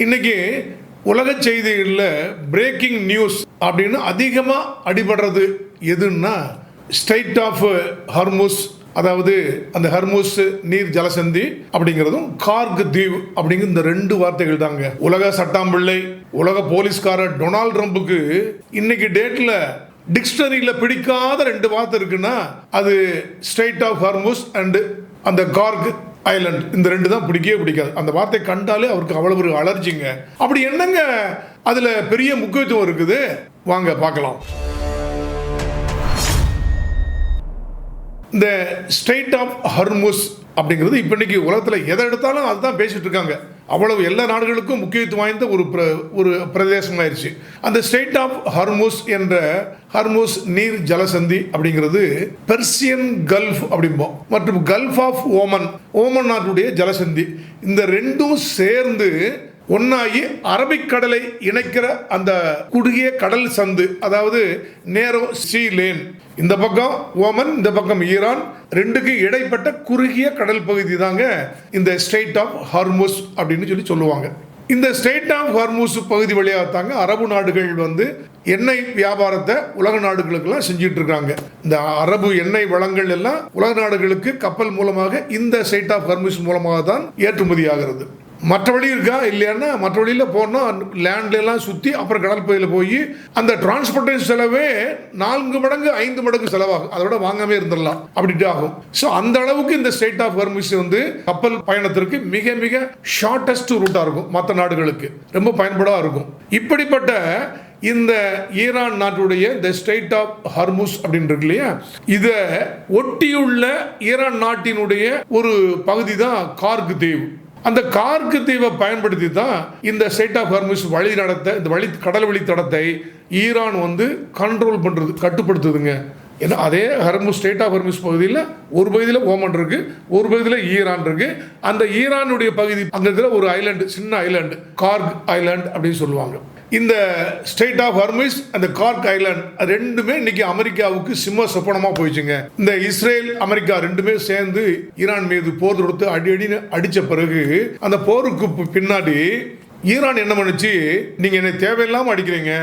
இன்னைக்கு உலக செய்திகளில் பிரேக்கிங் நியூஸ் அப்படின்னு அதிகமாக அடிபடுறது எதுன்னா ஸ்ட்ரைட் ஆஃப் ஹர்முஸ், அதாவது அந்த ஹர்முஸ் நீர் ஜலசந்தி அப்படிங்கிறதும் கார்க் தீவு அப்படிங்கிற இந்த ரெண்டு வார்த்தைகள் தாங்க. உலக சட்டாம்பிள்ளை, உலக போலீஸ்காரர் டொனால்ட் ட்ரம்புக்கு இன்னைக்கு டேட்டில் டிக்ஷனரியில் பிடிக்காத ரெண்டு வார்த்தை இருக்குன்னா அது ஸ்ட்ரைட் ஆஃப் ஹர்முஸ் அண்டு அந்த கார்க் ஐலண்ட். இந்த ரெண்டு தான் பிடிக்கவே பிடிக்காது. அந்த வார்த்தை கண்டாலே அவருக்கு அவ்வளவு ஒரு அலர்ஜிங்க. அப்படி என்னங்க அதில் பெரிய முக்கியத்துவம் இருக்குது, வாங்க பார்க்கலாம். இந்த ஸ்ட்ரைட் ஆஃப் ஹர்முஸ் அப்படிங்கிறது இப்போ இன்னைக்கு உலகத்தில் எதை எடுத்தாலும் அதுதான் பேசிட்டு இருக்காங்க. அவ்வளவு எல்லா நாடுகளுக்கும் முக்கியத்துவம் வாய்ந்த ஒரு பிரதேசம் ஆயிடுச்சு. அந்த ஸ்ட்ரைட் ஆஃப் ஹர்முஸ் என்ற ஹர்முஸ் நீர் ஜலசந்தி அப்படிங்கிறது பெர்சியன் கல்ஃப் அப்படிம்போம் மற்றும் கல்ஃப் ஆஃப் ஓமன் நாட்டுடைய ஜலசந்தி. இந்த ரெண்டும் சேர்ந்து ஒன்னாகி அரபிக்கடலை இணைக்கிற அந்த குறுகிய கடல் சந்து, அதாவது நேரோ சீ லேன். இந்த பக்கம் ஓமன், இந்த பக்கம் ஈரான், ரெண்டுக்கு இடைப்பட்ட குறுகிய கடல் பகுதி தாங்க இந்த ஸ்ட்ரைட் ஆஃப் ஹர்முஸ் அப்படின்னு சொல்லுவாங்க. இந்த ஸ்ட்ரைட் ஆஃப் ஹர்முஸ் பகுதி வழியாக தாங்க அரபு நாடுகள் எண்ணெய் வியாபாரத்தை உலக நாடுகளுக்கெல்லாம் செஞ்சிட்டு இருக்காங்க. இந்த அரபு எண்ணெய் வளங்கள் எல்லாம் உலக நாடுகளுக்கு கப்பல் மூலமாக இந்த ஸ்ட்ரைட் ஆஃப் ஹர்முஸ் மூலமாக தான் ஏற்றுமதி ஆகிறது. மற்ற வழி இருக்கா இல்லையான்னா, மற்ற வழியில் போனால் லேண்ட்லாம் சுற்றி அப்புறம் கடல் பகுதியில் போய் அந்த டிரான்ஸ்போர்ட்டேஷன் செலவே 4 மடங்கு 5 மடங்கு செலவாகும். அதோட வாங்காமே இருந்துடலாம் அப்படின்ட்டு ஆகும். ஸோ அந்த அளவுக்கு இந்த ஸ்ட்ரைட் ஆஃப் ஹர்முஸ் கப்பல் பயணத்திற்கு மிக மிக ஷார்டஸ்ட் ரூட்டாக இருக்கும். மற்ற நாடுகளுக்கு ரொம்ப பயன்படாக இருக்கும். இப்படிப்பட்ட இந்த ஈரான் நாட்டுடைய இந்த ஸ்ட்ரைட் ஆஃப் ஹர்முஸ் அப்படின்னு இருக்கு இல்லையா, இதை ஒட்டியுள்ள ஈரான் நாட்டினுடைய ஒரு பகுதி தான் கார்க் தீவு. அந்த கார்க் தீவை பயன்படுத்தி தான் இந்த ஸ்ட்ரைட் ஆஃப் ஹர்முஸ் இந்த கடல் வழி தடத்தை ஈரான் கண்ட்ரோல் பண்ணுறது, கட்டுப்படுத்துதுங்க. ஏன்னா அதே ஸ்ட்ரைட் ஆஃப் ஹர்முஸ் பகுதியில் ஒரு பகுதியில் ஓமன் இருக்கு, ஒரு பகுதியில் ஈரான் இருக்கு. அந்த ஈரானுடைய பகுதி அங்கே ஒரு ஐலாண்டு, சின்ன ஐலாண்டு, கார்க் ஐலாண்ட் அப்படின்னு சொல்லுவாங்க. இந்த ஸ்ட்ரைட் ஆஃப் ஹர்முஸ் அந்த கார்க் ஐலாண்ட் ரெண்டுமே இன்னைக்கு அமெரிக்காவுக்கு சிம்ம சொப்பனமா போயிடுச்சுங்க. இந்த இஸ்ரேல் அமெரிக்கா ரெண்டுமே சேர்ந்து ஈரான் மீது போர் தொடுத்து அடின்னு அடிச்ச பிறகு அந்த போருக்கு பின்னாடி ஈரான் என்ன பண்ணுச்சு, நீங்க என்னை தேவையில்லாம அடிக்கிறீங்க,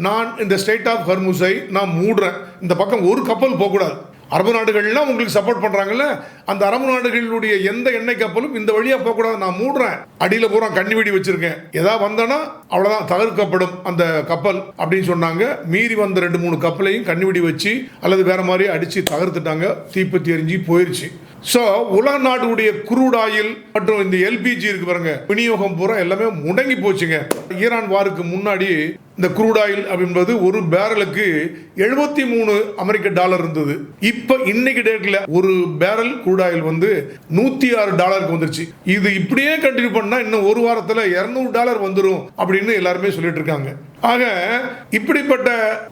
நான் இந்த ஸ்ட்ரைட் ஆஃப் ஹர்முஸை நான் மூடுறேன், இந்த பக்கம் ஒரு கப்பல் போகக்கூடாது. அரபு நாடுகள்லாம் உங்களுக்கு சப்போர்ட் பண்றாங்கல்ல, அந்த அரபு நாடுகளுடைய எந்த எண்ணெய் கப்பலும் இந்த வழியா போகக்கூடாது, நான் மூடுறேன், அடியில் பூரா கண்ணி வச்சிருக்கேன், ஏதாவது வந்தனா அவ்வளவுதான், தகர்க்கப்படும் அந்த கப்பல் அப்படின்னு சொன்னாங்க. மீறி வந்த 2-3 கப்பலையும் கண்ணி வச்சு அல்லது வேற மாதிரி அடிச்சு தகர்த்துட்டாங்க, தீப்பத்தி எரிஞ்சு போயிருச்சு. ஸோ உலக நாட்டுடைய குரூட் ஆயில் மற்றும் இந்த எல்பிஜி இருக்கு பாருங்க, விநியோகம் பூரா எல்லாமே முடங்கி போச்சுங்க. ஈரான் வாருக்கு முன்னாடி இந்த குரூட் ஆயில் அப்படின்றது ஒரு பேரலுக்கு $73 அமெரிக்க இருந்தது. இப்போ இன்னைக்கு டேட்ல ஒரு பேரல் குரூட் ஆயில் $106 வந்துருச்சு. இது இப்படியே கண்டினியூ பண்ணா இன்னும் ஒரு வாரத்தில் $200 வந்துடும் அப்படின்னு எல்லாருமே சொல்லிட்டு இருக்காங்க. ஆக இப்படிப்பட்ட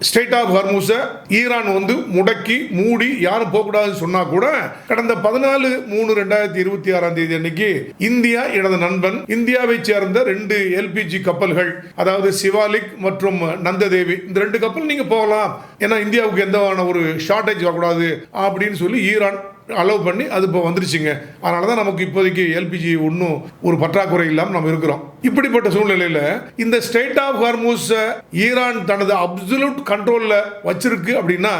ஸ்ட்ரைட் ஆஃப் ஹர்முஸை ஈரான் முடக்கி மூடி யாரும் போகக்கூடாதுன்னு சொன்னா கூட கடந்த 14/3/2026 அன்னைக்கு இந்தியா, எனது நண்பன், இந்தியாவை சேர்ந்த 2 எல்பிஜி கப்பல்கள், அதாவது சிவாலிக் மற்றும் நந்ததேவி, இந்த 2 கப்பல் நீங்க போகலாம், ஏன்னா இந்தியாவுக்கு எந்த ஒரு ஷார்டேஜ் வரக்கூடாது அப்படின்னு சொல்லி ஈரான் அலோவ் பண்ணி அது இப்போ வந்துருச்சுங்க. அதனால தான் நமக்கு இப்போதைக்கு எல்பிஜி ஒன்றும் ஒரு பற்றாக்குறை இல்லாமல் நம்ம இருக்கிறோம். இப்படிப்பட்ட சூழ்நிலையில் இந்த ஸ்ட்ரைட் ஆஃப் ஹர்முஸ் ஈரான் தனது அப்சல்யூட் கண்ட்ரோலில் வச்சிருக்கு அப்படின்னா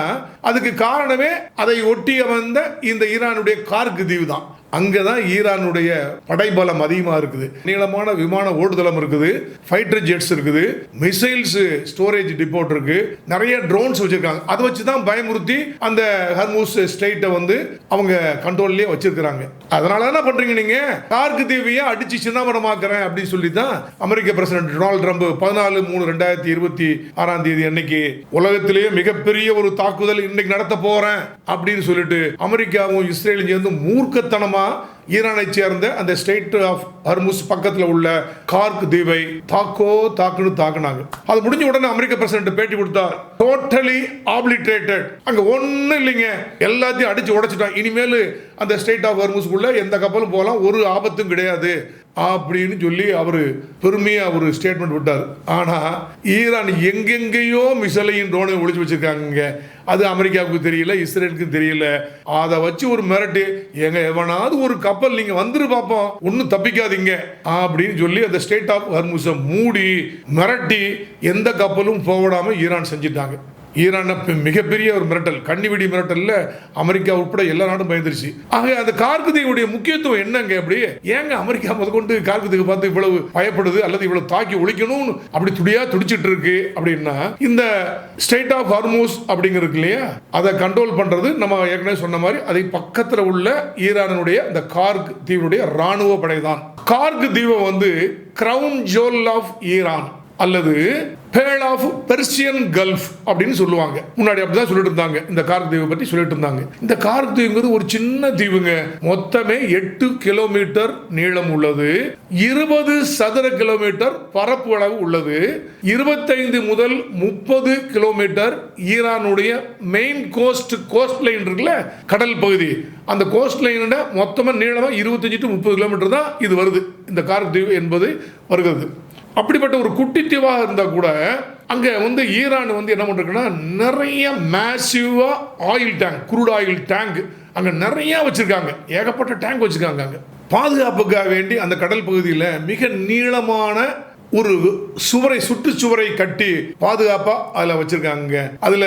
அதுக்கு காரணமே அதை ஒட்டி வந்த இந்த ஈரானுடைய கார்க் தீவு தான். அங்கதான் ஈரானுடைய படைபலம் அதிகமாக இருக்குது. நீளமான விமான ஓடுதளம் இருக்குது, ஃபைட்டர் ஜெட்ஸ் இருக்குது, மிசைல்ஸ் ஸ்டோரேஜ் டிப்போட் இருக்கு, நிறைய ட்ரோன்ஸ் வச்சிருக்காங்க. அதை வச்சு தான் பயமுறுத்தி அந்த ஹர்முஸ் ஸ்ட்ரைட்டை அவங்க கண்ட்ரோல்லே வச்சிருக்காங்க. அதனால என்ன பண்றீங்க, நீங்க கார்க் தீவையை அடிச்சு சின்னமரமாக்குறேன் அப்படின்னு சொல்லி தான் அமெரிக்க பிரசிடென்ட் டொனால்ட் ட்ரம்ப் 14/3/2026 அன்னைக்கு உலகத்திலேயே மிகப்பெரிய ஒரு தாக்குதல் இன்னைக்கு நடத்த போறேன் அப்படின்னு சொல்லிட்டு அமெரிக்காவும் இஸ்ரேலும் சேர்ந்து மூர்க்கத்தனமா ஈரானை சேர்ந்த அந்த ஸ்ட்ரைட் ஆஃப் ஹர்முஸ் பக்கத்தில் உள்ள கார்க் தீவை தாக்குன்னு தாக்குனாங்க. அது முடிஞ்ச உடனே அமெரிக்க பிரசிடென்ட் பேட்டி கொடுத்தார், டோட்டலி ஆப்லிட்ரேட்டட், அங்க ஒன்னும் இல்லைங்க, எல்லாத்தையும் அடிச்சு உடைச்சிட்டான், இனிமேல் அந்த ஸ்ட்ரைட் ஆஃப் ஹர்முஸ்க்குள்ள எந்த கப்பலும் போகலாம், ஒரு ஆபத்தும் கிடையாது அப்படின்னு சொல்லி அவர் பெருமையாக ஒரு ஸ்டேட்மெண்ட் விட்டார். ஆனால் ஈரான் எங்கெங்கேயோ மிசைலையும் ட்ரோனையும் ஒழிச்சு வச்சிருக்காங்க. அது அமெரிக்காவுக்கு தெரியல, இஸ்ரேலுக்கு தெரியல. அதை வச்சு ஒரு மிரட்டு, எங்க எவனாவது ஒரு கப்பல் நீங்க வந்துரு பார்ப்போம், ஒன்றும் தப்பிக்காதீங்க அப்படின்னு சொல்லி அந்த ஸ்டேட் ஆஃப் ஹர்முஸை மூடி மிரட்டி எந்த கப்பலும் போடாம ஈரான் செஞ்சிட்டாங்க. ஈரான் மிகப்பெரிய ஒரு மிரட்டல், கண்ணிவெடி மிரட்டல்ல அமெரிக்கா உட்பட எல்லா நாடும் பயந்துருச்சு. ஆக அந்த கார்குதீவுடைய முக்கியத்துவம் என்னங்க? அப்படி ஏங்க அமெரிக்கா முதற்கொண்டு கார்குதீவை பார்த்து இவ்வளவு பயப்படுது அல்லது இவ்வளவு தாக்கி ஒழிக்கணும்னு அப்படி துடியா துடிச்சிட்டு இருக்கு அப்படின்னா, இந்த ஸ்டேட் ஆஃப் ஹார்மூஸ் அப்படிங்கிறது இல்லையா, அதை கண்ட்ரோல் பண்றது நம்ம ஏற்கனவே சொன்ன மாதிரி அதை பக்கத்தில் உள்ள ஈரானுடைய இந்த கார்க் தீவுடைய ராணுவ படை தான். கார்க் தீவை வந்து கிரவுன் ஜுவல் ஆஃப் ஈரான் அல்லது பேர்ல் ஆஃப் பெர்சியன் கல்ஃப் அப்படின்னு சொல்லுவாங்க. முன்னாடி அப்படிதான் சொல்லிட்டு இருந்தாங்க. இந்த கார்க் தீவை பற்றி சொல்லிட்டு இருந்தாங்க. இந்த கார்க் தீவுங்கிறது ஒரு சின்ன தீவுங்க. மொத்தமே 8 கிலோமீட்டர் நீளம் உள்ளது, 20 சதுர கிலோமீட்டர் பரப்பு அளவு உள்ளது, 25 முதல் 30 கிலோமீட்டர் ஈரானுடைய மெயின் கோஸ்ட் லைன் இருக்குல்ல, கடல் பகுதி, அந்த கோஸ்ட் லைன் மொத்தமா நீளமா 25 to 30 கிலோமீட்டர் தான் இது வருது. இந்த கார்க் தீவு என்பது வருகிறது. அப்படிப்பட்ட ஒரு குட்டி தீவாக இருந்தால் கூட அங்கே வந்து ஈரான் வந்து என்ன பண்ணுறதுன்னா, நிறைய மேசிவா oil tank, crude oil tank அங்கே நிறைய வச்சிருக்காங்க. ஏகப்பட்ட டேங்க் வச்சிருக்காங்க. அங்கே பாதுகாப்புக்காக வேண்டி அந்த கடல் பகுதியில் மிக நீளமான ஒரு சுவரை, சுற்றுச்சுவரை கட்டி பாதுகாப்பா அதில் வச்சிருக்காங்க. அதுல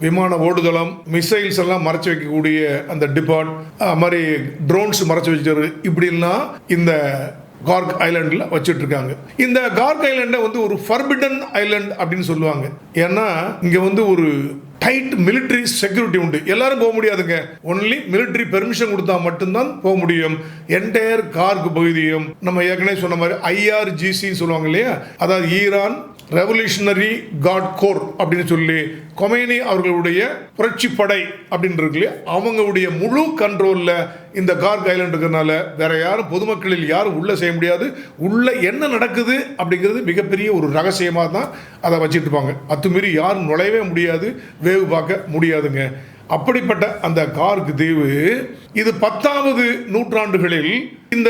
விமான ஓடுதளம், மிசைல்ஸ் எல்லாம் மறைச்சு வைக்கக்கூடிய அந்த டிபார்ட் மாதிரி ட்ரோன்ஸ் மறைச்சு வச்சிருக்கு. இப்படிலாம் இந்த கார்க் ஐலாண்டில் வச்சுட்டு இருக்காங்க. இந்த கார்க் ஐலாண்டை வந்து ஒரு ஃபர்பிடன் ஐலாண்ட் அப்படின்னு சொல்லுவாங்க. ஏன்னா இங்கே வந்து ஒரு டைட் மிலிட்டரி செக்யூரிட்டி உண்டு. எல்லாரும் போக முடியாதுங்க. ஒன்லி மிலிட்டரி பெர்மிஷன் கொடுத்தா மட்டும்தான் போக முடியும். என்டையர் கார்க் பகுதியும் நம்ம ஏற்கனவே சொன்ன மாதிரி IRGC சொல்லுவாங்க இல்லையா, அதாவது ஈரான் ரெவல்யூஷனரி காட் கோர் அப்படின்னு சொல்லி கொமேனி அவர்களுடைய புரட்சி படை அப்படின்னு இருக்கு, அவங்களுடைய முழு கண்ட்ரோல்ல இந்த கார்க் ஐலாண்ட் இருக்கிறதுனால வேற யாரும் பொதுமக்களில் யாரும் உள்ள செய்ய முடியாது. உள்ள என்ன நடக்குது அப்படிங்கிறது மிகப்பெரிய ஒரு ரகசியமா தான் அதை வச்சுட்டு இருப்பாங்க. அத்துமீறி யாரும் நுழையவே முடியாது, வேவு பார்க்க முடியாதுங்க. அப்படிப்பட்ட அந்த கார்க் தீவு இது 10வது நூற்றாண்டுகளில் இந்த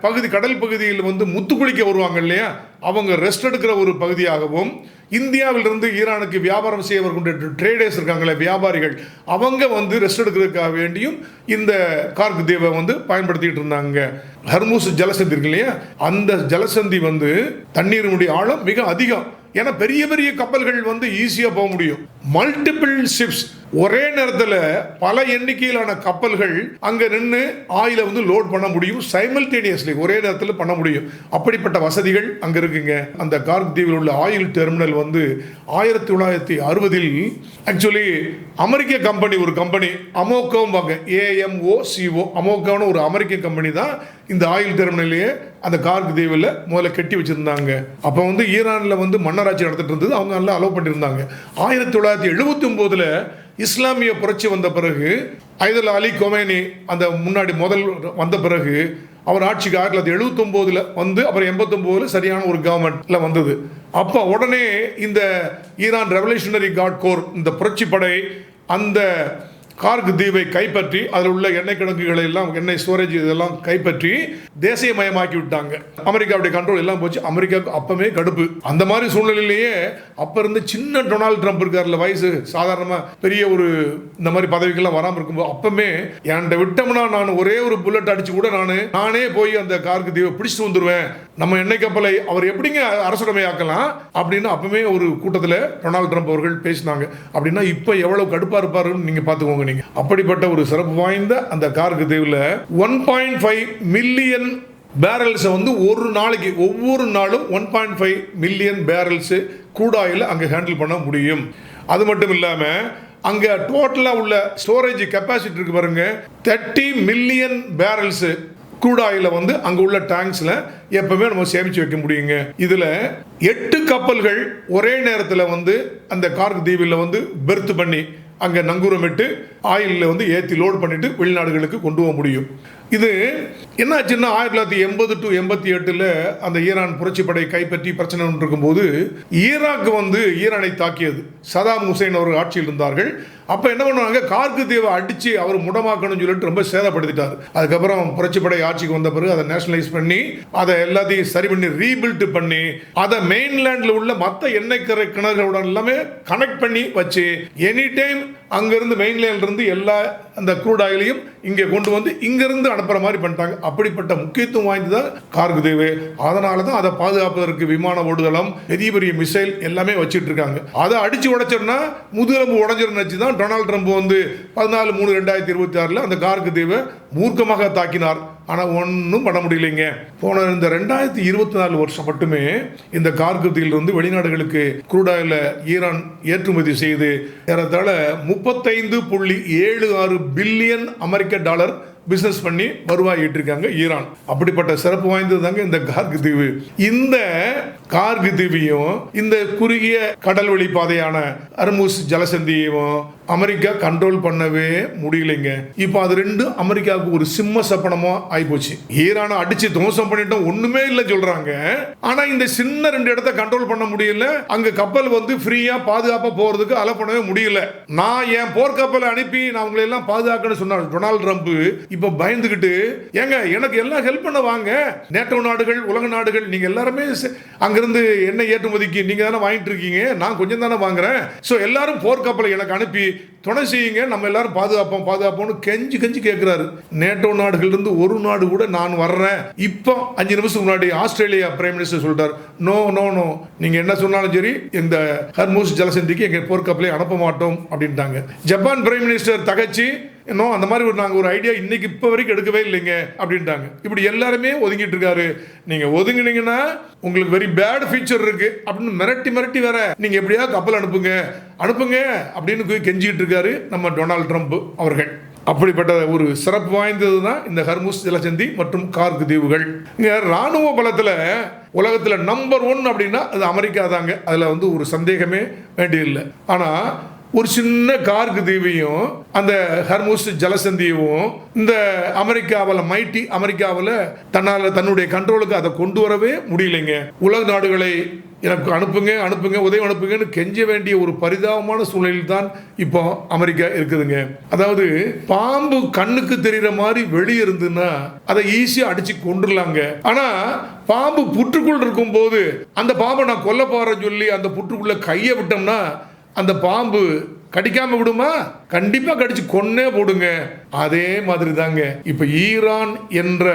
பகுதி, கடல் பகுதியில் வந்து முத்துக்குளிக்க வருவாங்க இல்லையா, அவங்க ரெஸ்ட் எடுக்கிற ஒரு பகுதியாகவும், இந்தியாவிலிருந்து ஈரானுக்கு வியாபாரம் செய்ய வருகின்ற ட்ரேடர்ஸ் இருக்காங்களே, வியாபாரிகள், அவங்க வந்து ரெஸ்ட் எடுக்கிறதுக்காக வேண்டியும் இந்த கார்க் தீவை வந்து பயன்படுத்திட்டு இருந்தாங்க. ஹர்முஸ் ஜலசந்தி இருக்கு இல்லையா, அந்த ஜலசந்தி வந்து தண்ணீரினுடைய ஆழம் மிக அதிகம். ஏன்னா பெரிய பெரிய கப்பல்கள் வந்து ஈஸியாக போக முடியும். மல்டிபிள் ஷிப்ஸ், ஒரே நேரத்தில் பல எண்ணிக்கையிலான கப்பல்கள் அங்கே நின்று ஆயிலை வந்து லோட் பண்ண முடியும். சைமல்டேனியஸ்லி ஒரே நேரத்தில் பண்ண முடியும். அப்படிப்பட்ட வசதிகள் அங்கே இருக்குங்க. அந்த கார்க் தீவில் உள்ள ஆயில் டெர்மினல் வந்து 1960 ஆக்சுவலி அமெரிக்க கம்பெனி, ஒரு கம்பெனி அமோகோம்பாங்க, AMOCO, அமோகோன்னு ஒரு அமெரிக்க கம்பெனி தான் இந்த ஆயில் டெர்மினலையே அந்த கார்க் தீவில் முதல்ல கட்டி வச்சிருந்தாங்க. அப்போ வந்து ஈரானில் வந்து மன்னராட்சி நடத்திட்டு இருந்தது, அவங்க நல்லா அலோவ் பண்ணியிருந்தாங்க. 1979 இஸ்லாமிய புரட்சி வந்த பிறகு ஐதல் அலி கொமேனி அந்த முன்னாடி முதல் வந்த பிறகு அவர் ஆட்சிக்கு 1979 வந்து அப்புறம் 89 சரியான ஒரு கவர்மெண்ட்ல வந்தது. அப்போ உடனே இந்த ஈரான் ரெவல்யூஷனரி காட் கோர், இந்த புரட்சி படை அந்த கார்க் தீவை கைப்பற்றி அதில் உள்ள எண்ணெய் கிடங்குகளை எல்லாம், எண்ணெய் ஸ்டோரேஜ் இதெல்லாம் கைப்பற்றி தேசியமயமாக்கி விட்டாங்க. அமெரிக்காவுடைய கண்ட்ரோல் எல்லாம் போச்சு. அமெரிக்காவுக்கு அப்பவே கடுப்பு. அந்த மாதிரி சூழ்நிலையிலேயே அப்ப இருந்து சின்ன டொனால்டு ட்ரம்ப் இருக்கார்ல, வயசு சாதாரணமா பெரிய ஒரு இந்த மாதிரி பதவிகள்லாம் வராமல் இருக்கும்போது அப்பமே என்கிட்ட விட்டோம்னா நான் ஒரே ஒரு புல்லட் அடிச்சு கூட நானே போய் அந்த கார்க் தீவை பிடிச்சிட்டு வந்துடுவேன், நம்ம எண்ணெய் கப்பலை அவர் எப்படிங்க அரசுடைமையாக்கலாம் அப்படின்னு அப்பவே ஒரு கூட்டத்தில் டொனால்டு ட்ரம்ப் அவர்கள் பேசினாங்க. அப்படின்னா இப்போ எவ்வளவு கடுப்பா இருப்பாருன்னு நீங்க பார்த்துக்கோங்க. அப்படிப்பட்ட ஒரு சிறப்பு வாய்ந்த அந்த கார்க் தீவில் 1.5 மில்லியன் பேரல்ஸ் வந்து ஒரு நாளைக்கு, ஒவ்வொரு நாளும் 1.5 மில்லியன் பேரல்ஸ் க்ரூட் ஆயில் அங்கே ஹேண்டில் பண்ண முடியும். அது மட்டும் இல்லாமல் அங்கே டோட்டலாக உள்ள ஸ்டோரேஜ் கெப்பாசிட்டி இருக்கு பாருங்க, 30 மில்லியன் பேரல்ஸ் க்ரூட் ஆயில வந்து அங்கே உள்ள டேங்க்ஸில் எப்பவுமே நம்ம சேமித்து வைக்க முடியுங்க. இதில் 8 கப்பல்கள் ஒரே நேரத்தில் வந்து அந்த கார்க் தீவில் வந்து பெர்த் பண்ணி அங்கே நங்கூரமிட்டு ஆயிலில் வந்து ஏற்றி லோட் பண்ணிட்டு வெளிநாடுகளுக்கு கொண்டு போக முடியும். இது என்னாச்சுன்னா 1980 to 88 அந்த ஈரான் புரட்சிப்படை கைப்பற்றி பிரச்சனை இருக்கும்போது ஈராக் ஈரானை தாக்கியது. சதாம் ஹுசைன் அவர்கள் ஆட்சியில் இருந்தார்கள். அப்போ என்ன பண்ணுவாங்க, கார்கு தீவை அடித்து அவர் முடமாக்கணும்னு சொல்லிட்டு ரொம்ப சேதப்படுத்திட்டார். அதுக்கப்புறம் புரட்சிப்படை ஆட்சிக்கு வந்த பிறகு அதை நேஷனலைஸ் பண்ணி அதை எல்லாத்தையும் சரி பண்ணி ரீபில்ட் பண்ணி அதை மெயின்லேண்டில் உள்ள மற்ற எண்ணெய் கிணறுகளுடன் எல்லாமே கனெக்ட் பண்ணி வச்சு எனி டைம் அங்கிருந்து மெயின்லேண்ட்ல இருந்து எல்லா அந்த க்ரூட் ஆயிலையும் இங்கே கொண்டு வந்து இங்கிருந்து அனுப்புற மாதிரி பண்ணிட்டாங்க. அப்படிப்பட்ட முக்கியத்துவம் வாய்ந்ததான் கார்கு தீவு. அதனால தான் அதை பாதுகாப்பதற்கு விமான ஓடுதளம், பெரிய பெரிய மிசைல் எல்லாமே வச்சுட்டு இருக்காங்க. அதை அடிச்சு உடைச்சோம்னா முதுகெலும்பு உடஞ்சிருந்துச்சு தான் டொனால்ட் ட்ரம்ப் 14/3/2026 அந்த கார்கு தீவை மூர்க்கமாக தாக்கினார். ஆனால் ஒன்றும் பண்ண முடியலைங்க. போன இந்த 2024 வருஷம் மட்டுமே இந்த கார்கு தீவிலிருந்து வெளிநாடுகளுக்கு க்ரூட் ஆயிலை ஈரான் ஏற்றுமதி செய்து ஏறத்தாழ $35.76 பில்லியன் அமெரிக்க டாலர் பிசினஸ் பண்ணி வருவாய் ஈட்டிருக்காங்க ஈரான். அப்படிப்பட்ட சிறப்பு வாய்ந்தது தாங்க இந்த கார்கு தீவு. இந்த கார்கு தீவையும் இந்த குறுகிய கடல்வழி பாதையான ஹர்முஸ் ஜலசந்தியையும் அமெரிக்கா கண்ட்ரோல் பண்ணவே முடியலைங்க. இப்போ அது ரெண்டும் அமெரிக்காவுக்கு ஒரு சிம்ம சப்பனமா ஆயிப்போச்சு. ஈரானை அடிச்சு துவம்சம் பண்ணிட்டோம், ஒண்ணுமே இல்லை சொல்றாங்க. ஆனா இந்த சின்ன 2 இடத்த கண்ட்ரோல் பண்ண முடியல. அங்க கப்பல் ஃப்ரீயா பாதுகாப்பா போறதுக்கு அலோ பண்ணவே முடியல. நான் என் போர்க்கப்பலை அனுப்பி நான் உங்களை எல்லாம் பாதுகாக்கணும்னு சொன்னார் டொனால்ட் ட்ரம்ப். இப்ப பயந்துகிட்டு ஏங்க எனக்கு எல்லாம் ஹெல்ப் பண்ண வாங்க, நேட்டோ நாடுகள், உலக நாடுகள், நீங்க எல்லாருமே அங்கிருந்து எண்ணெய் ஏற்றுமதிக்கு நீங்க தானே வாங்கிட்டு இருக்கீங்க, நான் கொஞ்சம் தானே வாங்குறேன். ஸோ எல்லாரும் போர்க்கப்பலை எனக்கு அனுப்பி துணை செய்யுங்க, நம்ம எல்லாரும் பாதுகாப்போம்னு கெஞ்சி கெஞ்சி கேட்கிறாரு. நேட்டோ நாடுகள் இருந்து ஒரு நாடு கூட நான் வர்றேன். இப்போ 5 நிமிஷம் முன்னாடி ஆஸ்திரேலியா பிரைம் மினிஸ்டர் சொல்லிட்டார், நோ நோ நோ, நீங்க என்ன சொன்னாலும் சரி இந்த ஹர்முஸ் ஜலசந்திக்கு எங்க போர்க்கப்பலை அனுப்ப மாட்டோம் அப்படின்ட்டாங்க. ஜப்பான் பிரைம் மினிஸ்டர் தகச்சி இன்னும் அந்த மாதிரி நாங்கள் ஒரு ஐடியா இன்னைக்கு இப்போ வரைக்கும் எடுக்கவே இல்லைங்க அப்படின்ட்டாங்க. இப்படி எல்லாருமே ஒதுங்கிட்டு இருக்காரு. நீங்க ஒதுங்கினீங்கன்னா உங்களுக்கு வெரி பேட் ஃபியூச்சர் இருக்கு அப்படின்னு மிரட்டி வேற நீங்க எப்படியா கப்பல் அனுப்புங்க அப்படின்னு கெஞ்சிட்டு இருக்காரு நம்ம டொனால்ட் ட்ரம்ப் அவர்கள். அப்படிப்பட்ட ஒரு சிறப்பு வாய்ந்தது தான் இந்த ஹர்முஸ் ஜலசந்தி மற்றும் கார்கு தீவுகள். இங்க ராணுவ பலத்தில் உலகத்தில் நம்பர் 1 அப்படின்னா அது அமெரிக்கா தாங்க. அதில் ஒரு சந்தேகமே வேண்டியதில்லை. ஆனால் ஒரு சின்ன கார்கு தீவையும் அந்த ஹர்முஸ் ஜலசந்தியவும் இந்த அமெரிக்காவில் தன்னுடைய கண்ட்ரோலுக்கு அதை கொண்டு வரவே முடியலைங்க. உலக நாடுகளை எனக்கு அனுப்புங்க உதவி அனுப்புங்கன்னு கெஞ்ச வேண்டிய ஒரு பரிதாபமான சூழ்நிலையில் தான் இப்போ அமெரிக்கா இருக்குதுங்க. அதாவது பாம்பு கண்ணுக்கு தெரிகிற மாதிரி வெளியே இருந்துன்னா அதை ஈஸியா அடிச்சு கொண்டுலாங்க. ஆனா பாம்பு புற்றுக்குள் இருக்கும் போது அந்த பாம்பை நான் கொல்ல போறேன்னு சொல்லி அந்த புற்றுக்குள்ள கையை விட்டோம்னா அந்த பாம்பு கடிக்காம விடுமா? கண்டிப்பா கடிச்சு கொன்னே போடுங்க. அதே மாதிரி தாங்க இப்ப ஈரான் என்ற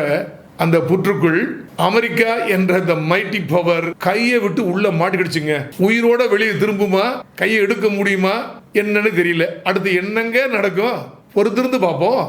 அந்த புற்றுக்குள் அமெரிக்கா என்ற அந்த மைட்டி பவர் கையை விட்டு உள்ள மாட்டிக்கிடுச்சுங்க. உயிரோட வெளியே திரும்புமா? கையை எடுக்க முடியுமா? என்னன்னு தெரியல. அடுத்து என்னங்க நடக்கும்? பொறுத்திருந்து பார்ப்போம்.